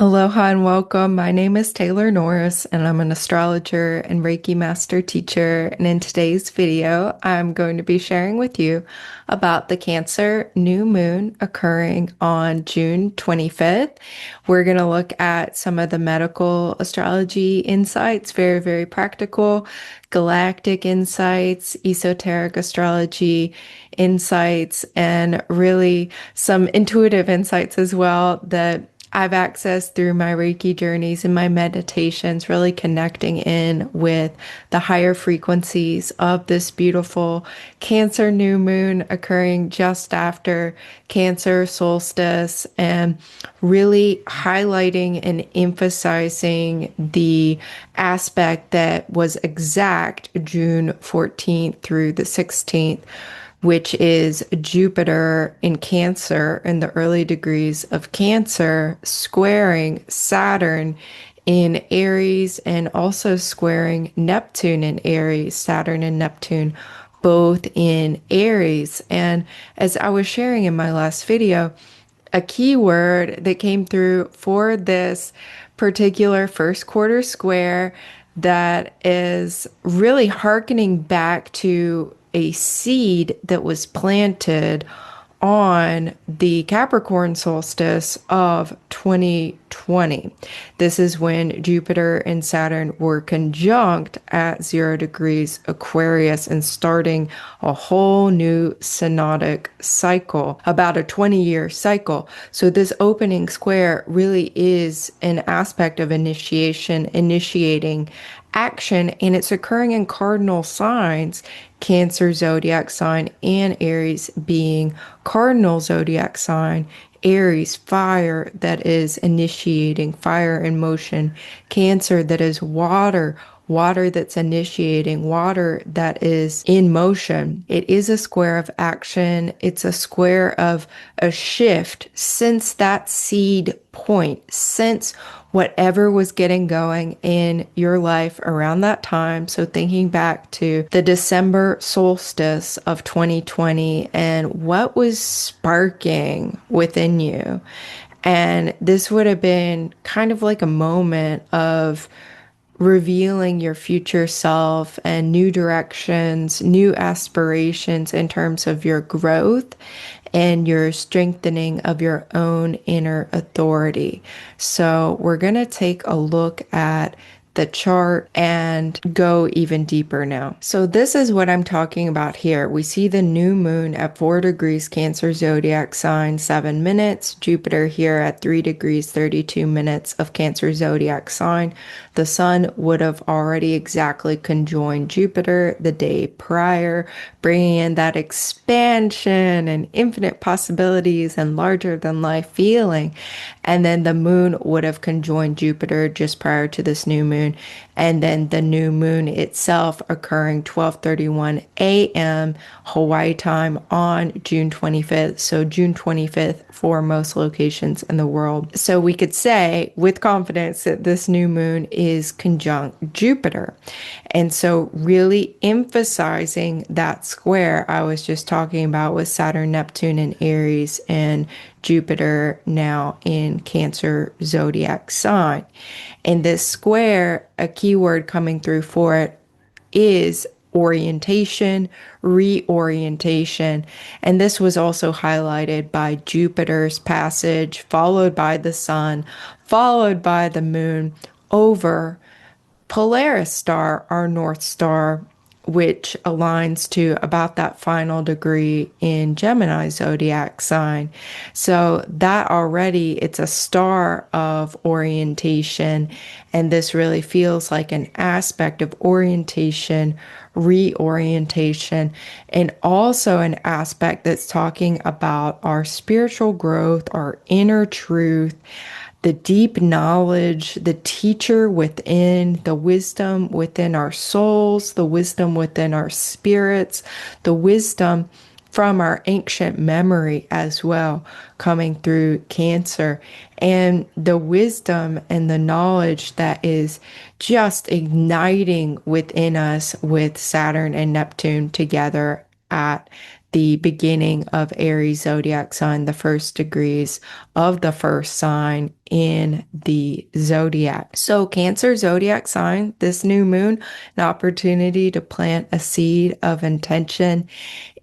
Aloha and welcome. My name is Taylor Norris, and I'm an astrologer and Reiki master teacher. And in today's video, I'm going to be sharing with you about the Cancer new moon occurring on June 25th. We're going to look at some of the medical astrology insights, very, very practical, galactic insights, esoteric astrology insights, and really some intuitive insights as well that I've accessed through my Reiki journeys and my meditations, really connecting in with the higher frequencies of this beautiful Cancer new moon occurring just after Cancer solstice, and really highlighting and emphasizing the aspect that was exact June 14th through the 16th, which is Jupiter in Cancer in the early degrees of Cancer, squaring Saturn in Aries and also squaring Neptune in Aries, Saturn and Neptune both in Aries. And as I was sharing in my last video, a key word that came through for this particular first quarter square that is really hearkening back to a seed that was planted on the Capricorn solstice of 2020. This is when Jupiter and Saturn were conjunct at 0 degrees Aquarius and starting a whole new synodic cycle, about a 20-year cycle. So this opening square really is an aspect of initiation, initiating action, and it's occurring in cardinal signs, Cancer zodiac sign and Aries being cardinal zodiac sign. Aries, fire that is initiating, fire in motion. Cancer that is water, water that's initiating, water that is in motion. It is a square of action. It's a square of a shift since that seed point, since whatever was getting going in your life around that time. So thinking back to the December solstice of 2020 and what was sparking within you. And this would have been kind of like a moment of revealing your future self and new directions, new aspirations in terms of your growth and your strengthening of your own inner authority. So, we're going to take a look at the chart and go even deeper now. So this is what I'm talking about here. We see the new moon at 4 degrees Cancer zodiac sign, 7 minutes. Jupiter here at 3 degrees, 32 minutes of Cancer zodiac sign. The sun would have already exactly conjoined Jupiter the day prior, bringing in that expansion and infinite possibilities and larger than life feeling. And then the moon would have conjoined Jupiter just prior to this new moon. And then the new moon itself occurring 12:31 a.m. Hawaii time on June 25th. So June 25th for most locations in the world. So we could say with confidence that this new moon is conjunct Jupiter. And so really emphasizing that square I was just talking about with Saturn, Neptune, and Aries, and Jupiter now in Cancer zodiac sign. And this square, a keyword coming through for it is orientation, reorientation. And this was also highlighted by Jupiter's passage, followed by the sun, followed by the moon over Polaris star, our North Star, which aligns to about that final degree in Gemini zodiac sign. So that already, it's a star of orientation. And this really feels like an aspect of orientation, reorientation, and also an aspect that's talking about our spiritual growth, our inner truth, the deep knowledge, the teacher within, the wisdom within our souls, the wisdom within our spirits, the wisdom from our ancient memory as well, coming through Cancer, and the wisdom and the knowledge that is just igniting within us with Saturn and Neptune together at the beginning of Aries zodiac sign, the first degrees of the first sign in the zodiac. So Cancer zodiac sign, this new moon, an opportunity to plant a seed of intention.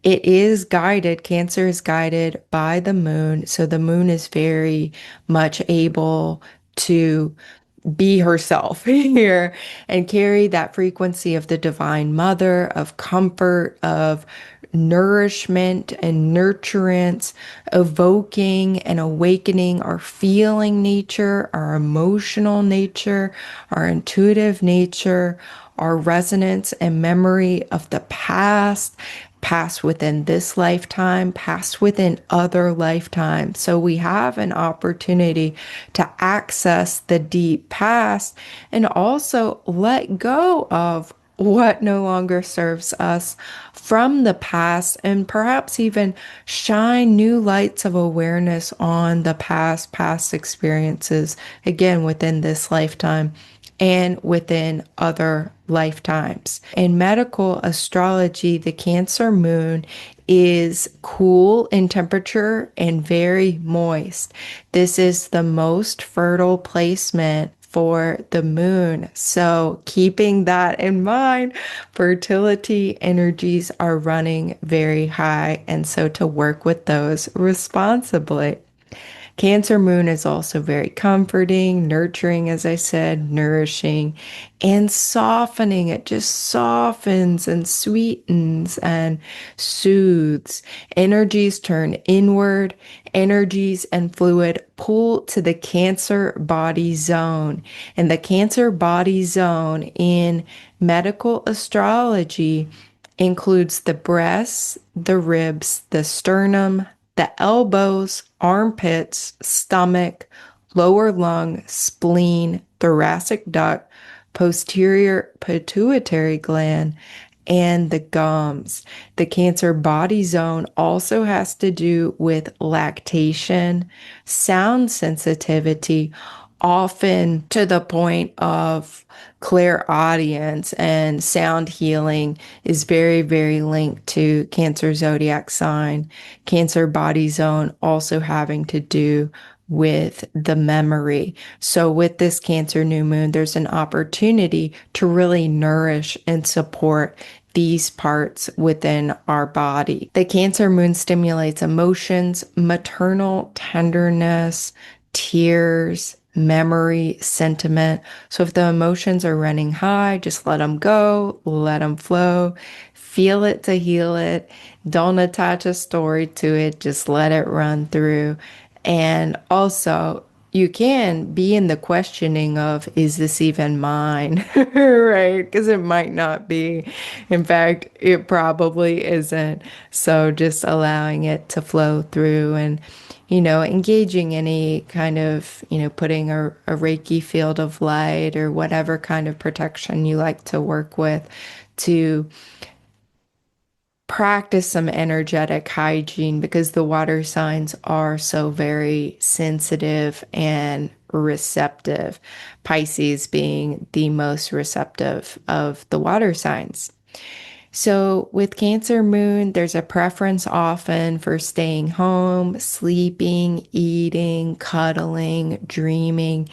It is guided, Cancer is guided by the moon. So the moon is very much able to be herself here and carry that frequency of the Divine Mother, of comfort, of nourishment and nurturance, evoking and awakening our feeling nature, our emotional nature, our intuitive nature, our resonance and memory of the past, past within this lifetime, past within other lifetimes. So we have an opportunity to access the deep past and also let go of what no longer serves us from the past, and perhaps even shine new lights of awareness on the past experiences, again, within this lifetime and within other lifetimes. In medical astrology, the Cancer moon is cool in temperature and very moist. This is the most fertile placement for the moon. So, keeping that in mind, fertility energies are running very high, and so to work with those responsibly. Cancer moon is also very comforting, nurturing, as I said, nourishing, and softening. It just softens and sweetens and soothes. Energies turn inward. Energies and fluid pull to the Cancer body zone. And the Cancer body zone in medical astrology includes the breasts, the ribs, the sternum, the elbows, armpits, stomach, lower lung, spleen, thoracic duct, posterior pituitary gland, and the gums. The Cancer body zone also has to do with lactation, sound sensitivity, often to the point of clairaudience, and sound healing is very, very linked to Cancer zodiac sign. Cancer body zone also having to do with the memory. So with this Cancer new moon, there's an opportunity to really nourish and support these parts within our body. The Cancer moon stimulates emotions, maternal tenderness, tears, memory, sentiment. So if the emotions are running high, just let them go, let them flow, feel it to heal it. Don't attach a story to it, just let it run through. And also, you can be in the questioning of, is this even mine? Right? Because it might not be. In fact, it probably isn't. So just allowing it to flow through and, engaging any kind of, putting a Reiki field of light or whatever kind of protection you like to work with to practice some energetic hygiene, because the water signs are so very sensitive and receptive, Pisces being the most receptive of the water signs. So with Cancer moon, there's a preference often for staying home, sleeping, eating, cuddling, dreaming,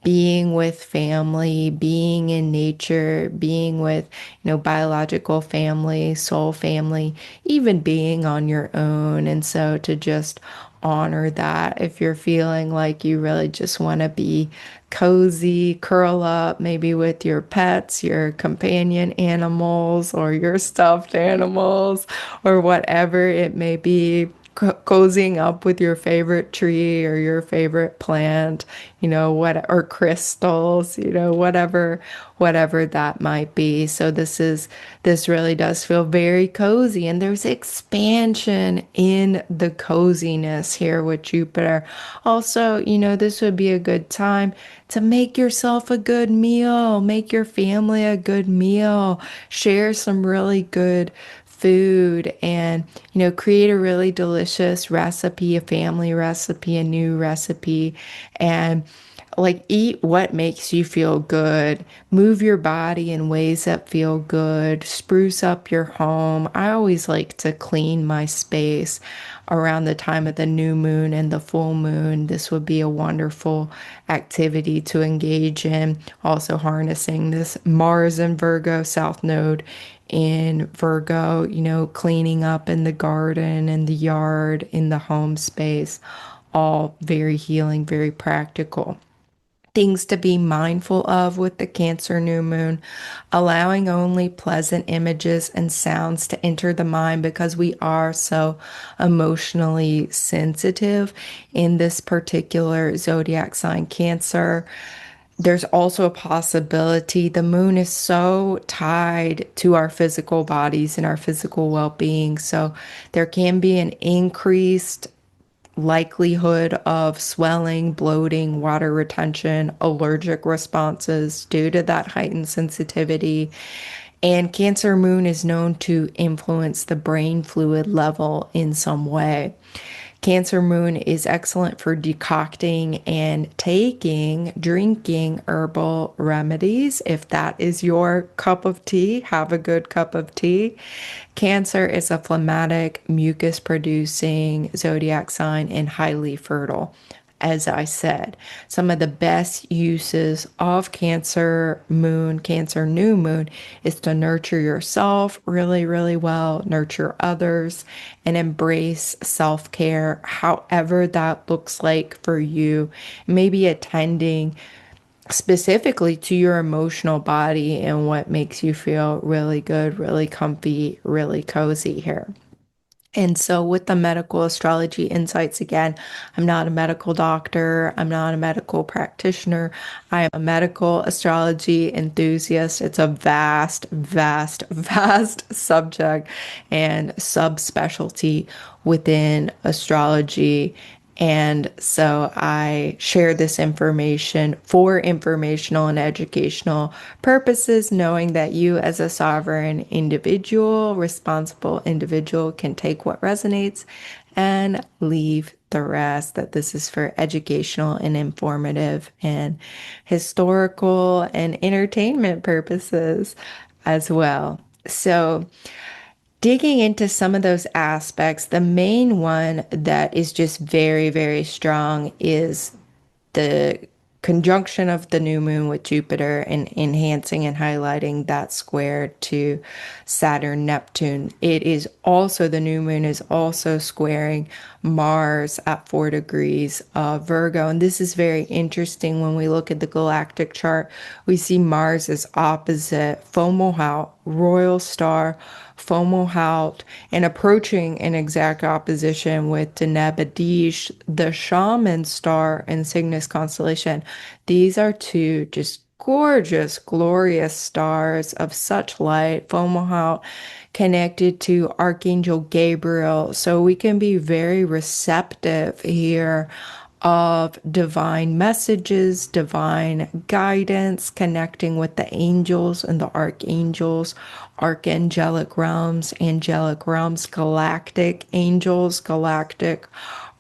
being with family, being in nature, being with, biological family, soul family, even being on your own. And so to just honor that, if you're feeling like you really just want to be cozy, curl up maybe with your pets, your companion animals, or your stuffed animals, or whatever it may be, cozying up with your favorite tree or your favorite plant, what, or crystals, whatever that might be. So this really does feel very cozy, and there's expansion in the coziness here with Jupiter. Also, this would be a good time to make yourself a good meal, make your family a good meal, share some really good food, and create a really delicious recipe, a family recipe, a new recipe, and like eat what makes you feel good, move your body in ways that feel good, spruce up your home. I always like to clean my space around the time of the new moon and the full moon. This would be a wonderful activity to engage in. Also harnessing this Mars and Virgo South Node in Virgo, cleaning up in the garden, in the yard, in the home space, all very healing, very practical. Things to be mindful of with the Cancer new moon, allowing only pleasant images and sounds to enter the mind because we are so emotionally sensitive in this particular zodiac sign, Cancer. There's also a possibility the moon is so tied to our physical bodies and our physical well being. So there can be an increased likelihood of swelling, bloating, water retention, allergic responses due to that heightened sensitivity. And Cancer moon is known to influence the brain fluid level in some way. Cancer moon is excellent for decocting and drinking herbal remedies. If that is your cup of tea, have a good cup of tea. Cancer is a phlegmatic, mucus producing zodiac sign and highly fertile. As I said, some of the best uses of Cancer moon, Cancer new moon, is to nurture yourself really, really well, nurture others, and embrace self care, however that looks like for you. Maybe attending specifically to your emotional body and what makes you feel really good, really comfy, really cozy here. And so, with the medical astrology insights, again, I'm not a medical doctor, I'm not a medical practitioner, I am a medical astrology enthusiast. It's a vast, vast, vast subject and subspecialty within astrology. And so I share this information for informational and educational purposes, knowing that you, as a sovereign individual, responsible individual, can take what resonates and leave the rest, that this is for educational and informative and historical and entertainment purposes as well. So, digging into some of those aspects, the main one that is just very, very strong is the conjunction of the new moon with Jupiter and enhancing and highlighting that square to Saturn, Neptune. It is also, the new moon is also squaring Mars at 4 degrees of Virgo. And this is very interesting when we look at the galactic chart. We see Mars is opposite Fomalhaut, royal star, Fomalhaut, and approaching in exact opposition with Deneb, Adige, the shaman star in Cygnus constellation. These are two just gorgeous, glorious stars of such light. Fomalhaut connected to Archangel Gabriel. So we can be very receptive here of divine messages, divine guidance, connecting with the angels and the archangels, angelic realms, galactic angels, galactic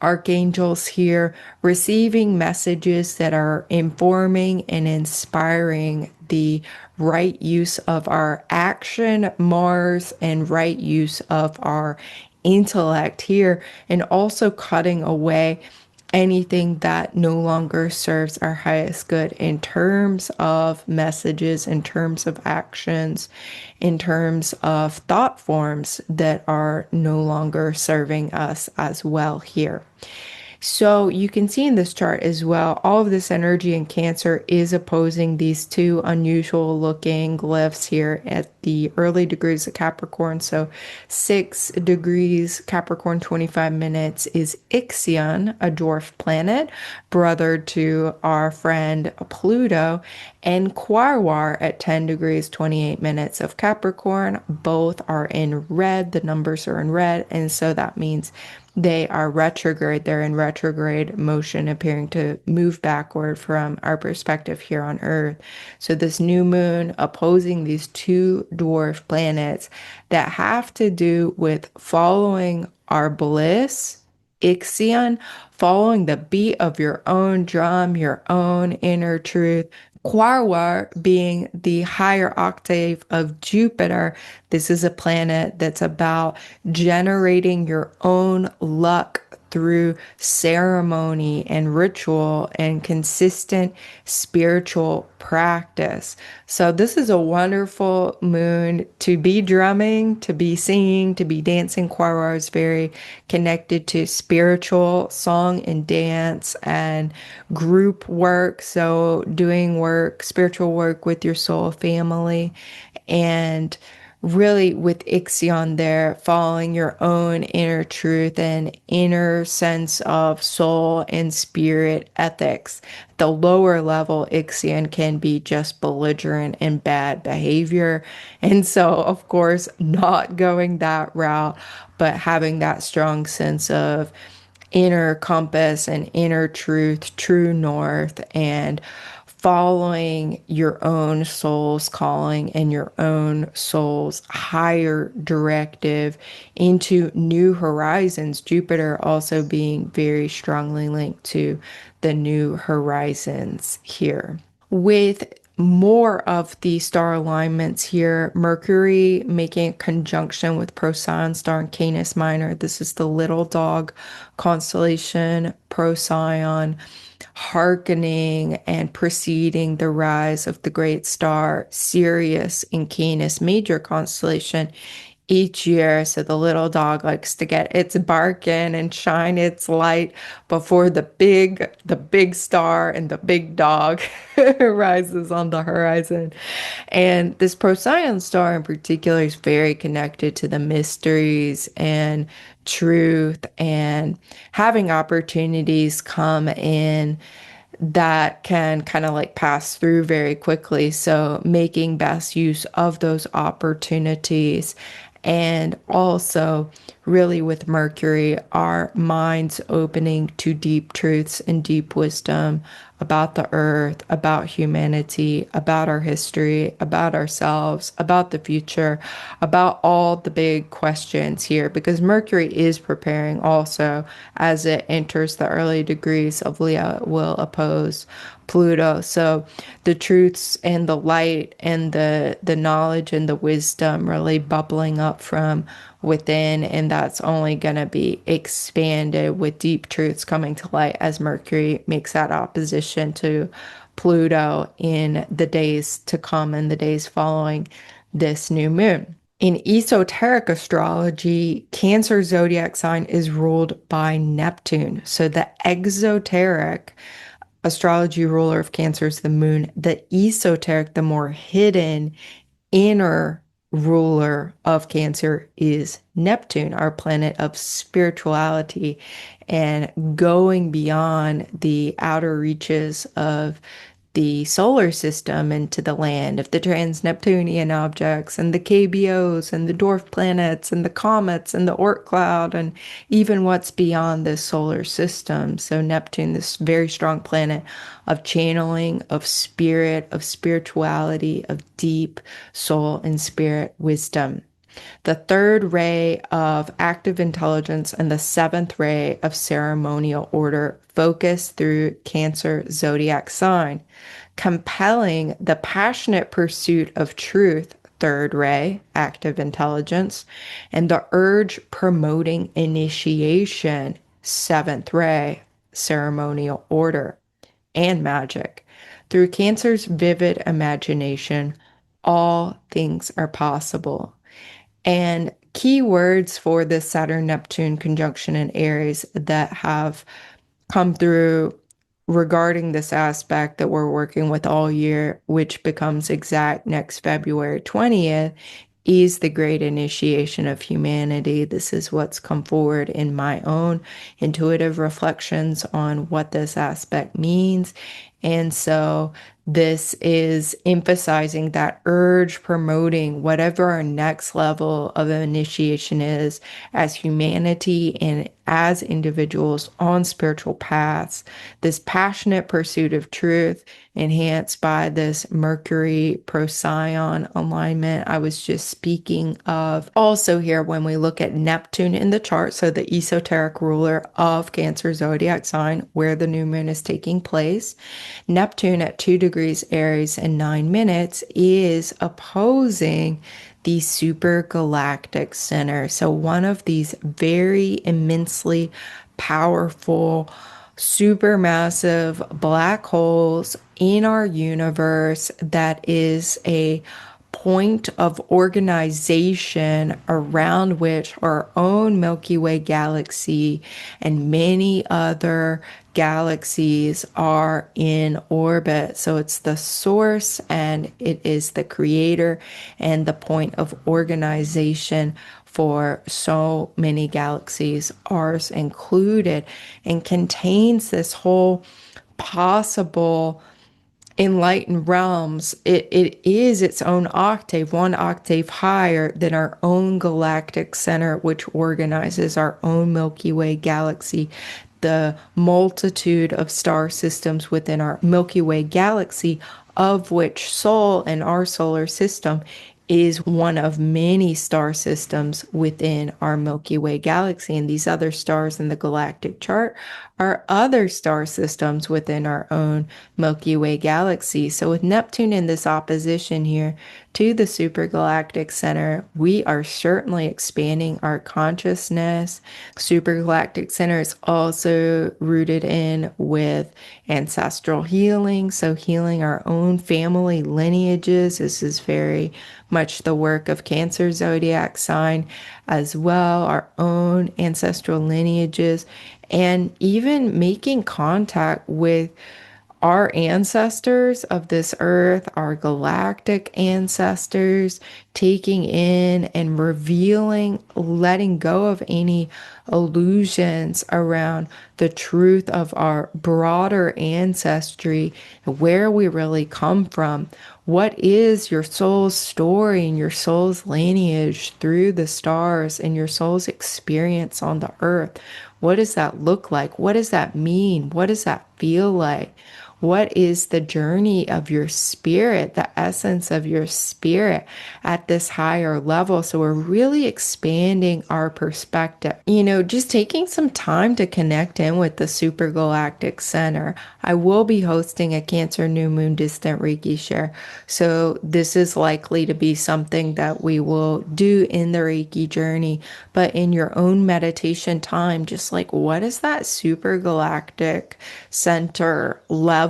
archangels here, receiving messages that are informing and inspiring the right use of our action, Mars, and right use of our intellect here, and also cutting away anything that no longer serves our highest good in terms of messages, in terms of actions, in terms of thought forms that are no longer serving us as well here. So you can see in this chart as well, all of this energy in Cancer is opposing these two unusual looking glyphs here at the early degrees of Capricorn. So 6 degrees Capricorn, 25 minutes is Ixion, a dwarf planet, brother to our friend Pluto, and Quaoar at 10 degrees, 28 minutes of Capricorn. Both are in red. The numbers are in red. And so that means they are retrograde. They're in retrograde motion, appearing to move backward from our perspective here on Earth. So this new moon opposing these two dwarf planets that have to do with following our bliss Ixion, following the beat of your own drum, your own inner truth. Quaoar being the higher octave of Jupiter. This is a planet that's about generating your own luck through ceremony and ritual and consistent spiritual practice. So, this is a wonderful moon to be drumming, to be singing, to be dancing. Quaoar is very connected to spiritual song and dance and group work. So, doing work, spiritual work with your soul family, and really with Ixion there, following your own inner truth and inner sense of soul and spirit ethics. The lower level Ixion can be just belligerent and bad behavior. And so, of course, not going that route, but having that strong sense of inner compass and inner truth, true north, and following your own soul's calling and your own soul's higher directive into new horizons. Jupiter also being very strongly linked to the new horizons here. With more of the star alignments here, Mercury making a conjunction with Procyon star in Canis Minor. This is the little dog constellation, Procyon, hearkening and preceding the rise of the great star Sirius in Canis Major constellation each year. So the little dog likes to get its bark in and shine its light before the big star and the big dog rises on the horizon. And this Procyon star in particular is very connected to the mysteries and truth and having opportunities come in that can kind of like pass through very quickly. So making best use of those opportunities. And also, really, with Mercury, our minds opening to deep truths and deep wisdom about the earth, about humanity, about our history, about ourselves, about the future, about all the big questions here, because Mercury is preparing also as it enters the early degrees of Leo, will oppose Pluto. So the truths and the light and the knowledge and the wisdom really bubbling up from within, and that's only going to be expanded with deep truths coming to light as Mercury makes that opposition to Pluto in the days to come and the days following this new moon. In esoteric astrology, Cancer zodiac sign is ruled by Neptune. So the exoteric astrology ruler of Cancer is the moon. The esoteric, the more hidden, inner ruler of Cancer is Neptune, our planet of spirituality and going beyond the outer reaches of the solar system into the land of the trans-Neptunian objects and the KBOs and the dwarf planets and the comets and the Oort cloud and even what's beyond this solar system. So Neptune, this very strong planet of channeling, of spirit, of spirituality, of deep soul and spirit wisdom. The third ray of active intelligence and the seventh ray of ceremonial order focus through Cancer zodiac sign, compelling the passionate pursuit of truth, third ray, active intelligence, and the urge promoting initiation, seventh ray, ceremonial order, and magic. Through Cancer's vivid imagination, all things are possible. And key words for this Saturn-Neptune conjunction in Aries that have come through regarding this aspect that we're working with all year, which becomes exact next February 20th, is the great initiation of humanity. This is what's come forward in my own intuitive reflections on what this aspect means. And so This is emphasizing that urge, promoting whatever our next level of initiation is as humanity and as individuals on spiritual paths. This passionate pursuit of truth, enhanced by this Mercury Procyon alignment I was just speaking of. Also, here, when we look at Neptune in the chart, so the esoteric ruler of Cancer zodiac sign, where the new moon is taking place, Neptune at 2 degrees Aries and 9 minutes is opposing the super galactic center. So, one of these very immensely powerful, supermassive black holes in our universe that is a point of organization around which our own Milky Way galaxy and many other galaxies are in orbit. So it's the source and it is the creator and the point of organization for so many galaxies, ours included, and contains this whole possible enlightened realms. It is its own octave, one octave higher than our own galactic center, which organizes our own Milky Way galaxy. The multitude of star systems within our Milky Way galaxy, of which Sol and our solar system is one of many star systems within our Milky Way galaxy. And these other stars in the galactic chart are other star systems within our own Milky Way galaxy. So with Neptune in this opposition here to the supergalactic center, we are certainly expanding our consciousness. Supergalactic center is also rooted in with ancestral healing. So healing our own family lineages. This is very much the work of Cancer zodiac sign as well, our own ancestral lineages, and even making contact with our ancestors of this earth, our galactic ancestors, taking in and revealing, letting go of any illusions around the truth of our broader ancestry, where we really come from. What is your soul's story and your soul's lineage through the stars and your soul's experience on the earth? What does that look like? What does that mean? What does that feel like? What is the journey of your spirit, the essence of your spirit at this higher level? So we're really expanding our perspective. Just taking some time to connect in with the supergalactic center. I will be hosting a Cancer New Moon Distant Reiki share. So this is likely to be something that we will do in the Reiki journey, but in your own meditation time, just like, what is that supergalactic center level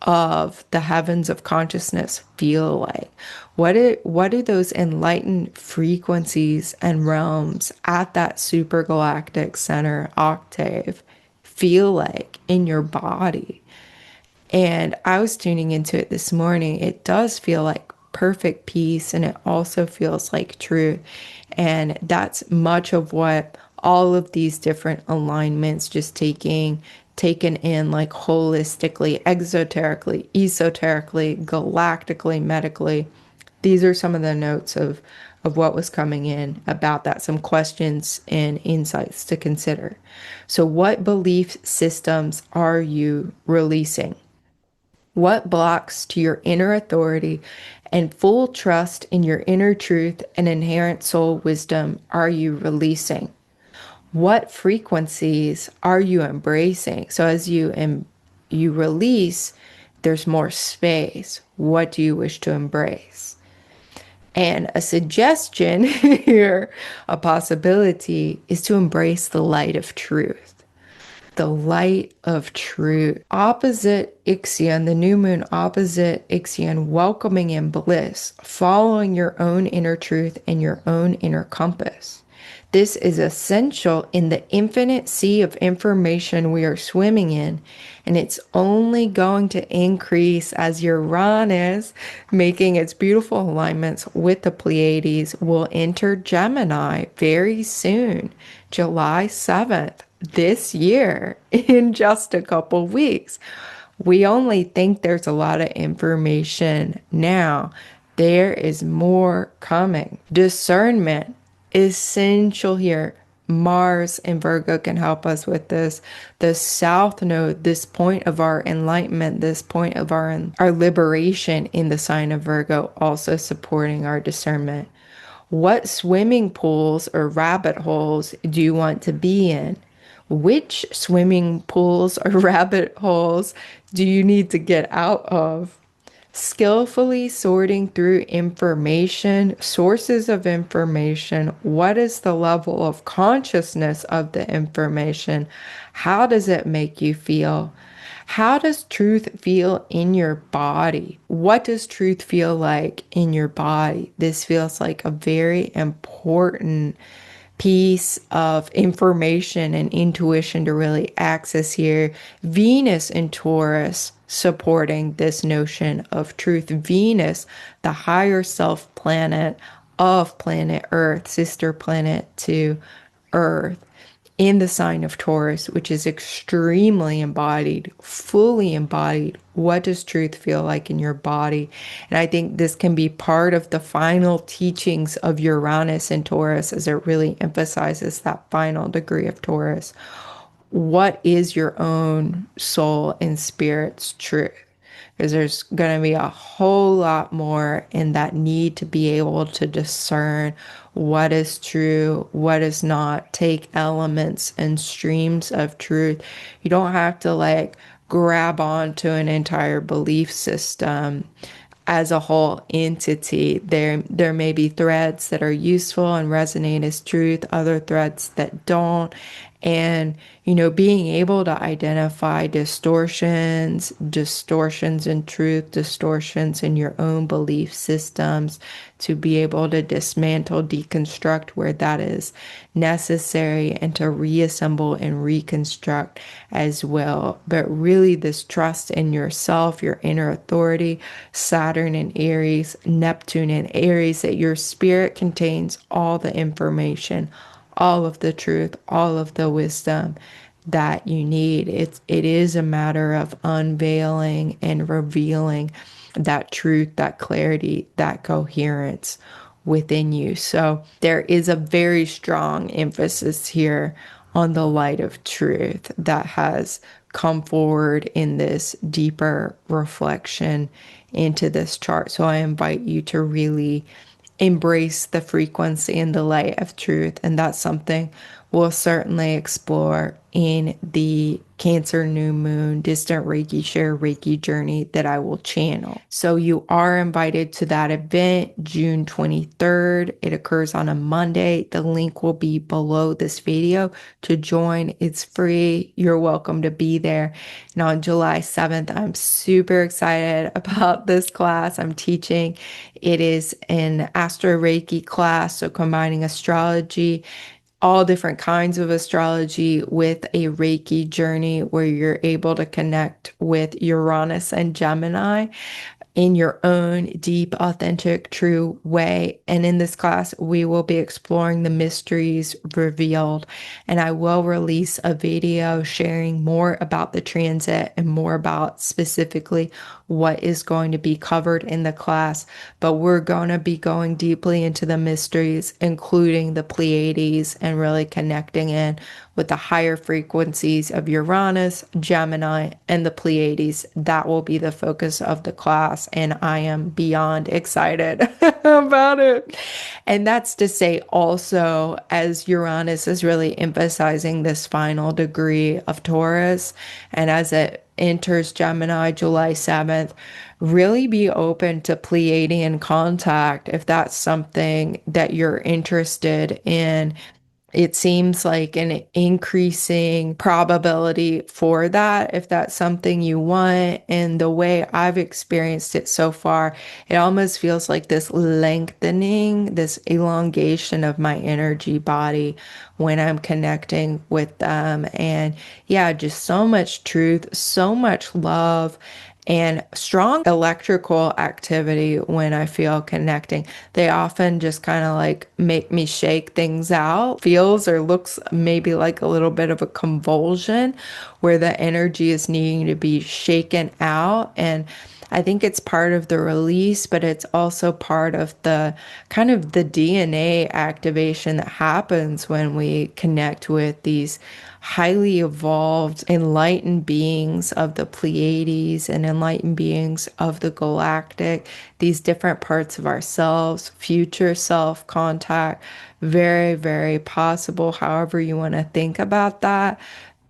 of the heavens of consciousness feel like? What do those enlightened frequencies and realms at that supergalactic center octave feel like in your body? And I was tuning into it this morning. It does feel like perfect peace, and it also feels like truth. And that's much of what all of these different alignments, just taken in like holistically, exoterically, esoterically, galactically, medically. These are some of the notes of what was coming in about that, some questions and insights to consider. So what belief systems are you releasing? What blocks to your inner authority and full trust in your inner truth and inherent soul wisdom are you releasing? What frequencies are you embracing? So as you release, there's more space. What do you wish to embrace? And a suggestion here, a possibility, is to embrace the light of truth. The light of truth. Opposite Ixion, the new moon opposite Ixion, welcoming in bliss, following your own inner truth and your own inner compass. This is essential in the infinite sea of information we are swimming in, and it's only going to increase as Uranus, making its beautiful alignments with the Pleiades, will enter Gemini very soon, July 7th, this year, in just a couple weeks. We only think there's a lot of information now. There is more coming. Discernment essential here. Mars and Virgo can help us with this. The South Node, this point of our enlightenment, this point of our liberation in the sign of Virgo, also supporting our discernment. What swimming pools or rabbit holes do you want to be in? Which swimming pools or rabbit holes do you need to get out of? Skillfully sorting through information, sources of information. What is the level of consciousness of the information? How does it make you feel? How does truth feel in your body? What does truth feel like in your body? This feels like a very important piece of information and intuition to really access here. Venus in Taurus supporting this notion of truth. Venus, the higher self planet of planet Earth, sister planet to Earth, in the sign of Taurus, which is extremely embodied, fully embodied. What does truth feel like in your body? And I think this can be part of the final teachings of Uranus and Taurus, as it really emphasizes that final degree of Taurus. What is your own soul and spirit's truth? Because there's going to be a whole lot more in that need to be able to discern what is true, what is not, take elements and streams of truth. You don't have to like grab onto an entire belief system as a whole entity. There may be threads that are useful and resonate as truth, other threads that don't. And, being able to identify distortions in truth, distortions in your own belief systems, to be able to dismantle, deconstruct where that is necessary, and to reassemble and reconstruct as well. But really, this trust in yourself, your inner authority, Saturn in Aries, Neptune in Aries, that your spirit contains all the information, all of the truth, all of the wisdom that you need. It is a matter of unveiling and revealing that truth, that clarity, that coherence within you. So there is a very strong emphasis here on the light of truth that has come forward in this deeper reflection into this chart. So I invite you to really embrace the frequency and the light of truth. And that's something we'll certainly explore in the Cancer New Moon Distant Reiki Share Reiki journey that I will channel. So you are invited to that event June 23rd. It occurs on a Monday. The link will be below this video to join. It's free. You're welcome to be there. And on July 7th, I'm super excited about this class I'm teaching. It is an Astro Reiki class, so combining astrology, all different kinds of astrology, with a Reiki journey where you're able to connect with Uranus and Gemini in your own deep, authentic, true way. And in this class, we will be exploring the mysteries revealed. And I will release a video sharing more about the transit and more about specifically what is going to be covered in the class. But we're going to be going deeply into the mysteries, including the Pleiades, and really connecting in with the higher frequencies of Uranus, Gemini, and the Pleiades. That will be the focus of the class, and I am beyond excited about it. And that's to say also, as Uranus is really emphasizing this final degree of Taurus, and as it enters Gemini July 7th, really be open to Pleiadian contact if that's something that you're interested in. It seems like an increasing probability for that if that's something you want. And the way I've experienced it so far, it almost feels like this lengthening, this elongation of my energy body when I'm connecting with them. And yeah, just so much truth, so much love, and strong electrical activity when I feel connecting. They often just kind of like make me shake things out, feels or looks maybe like a little bit of a convulsion where the energy is needing to be shaken out. And I think it's part of the release, but it's also part of the kind of the DNA activation that happens when we connect with these highly evolved, enlightened beings of the Pleiades and enlightened beings of the galactic, these different parts of ourselves, future self contact, very, very possible, however you want to think about that.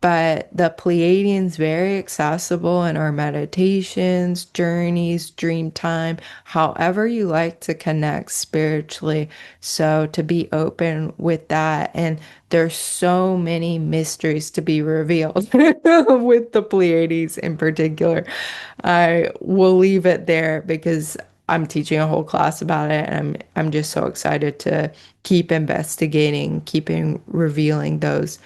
But the Pleiadians very accessible in our meditations, journeys, dream time, however you like to connect spiritually. So to be open with that. And there's so many mysteries to be revealed with the Pleiades in particular. I will leave it there because I'm teaching a whole class about it, and I'm just so excited to keep investigating, keeping revealing those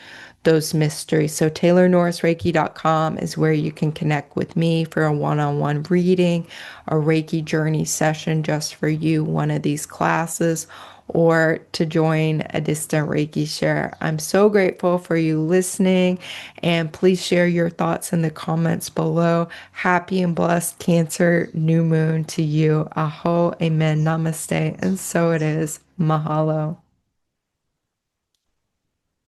mysteries. So TaylorNorrisReiki.com is where you can connect with me for a one-on-one reading, a Reiki journey session just for you, one of these classes, or to join a distant Reiki share. I'm so grateful for you listening, and please share your thoughts in the comments below. Happy and blessed Cancer new moon to you. Aho, amen, namaste, and so it is. Mahalo.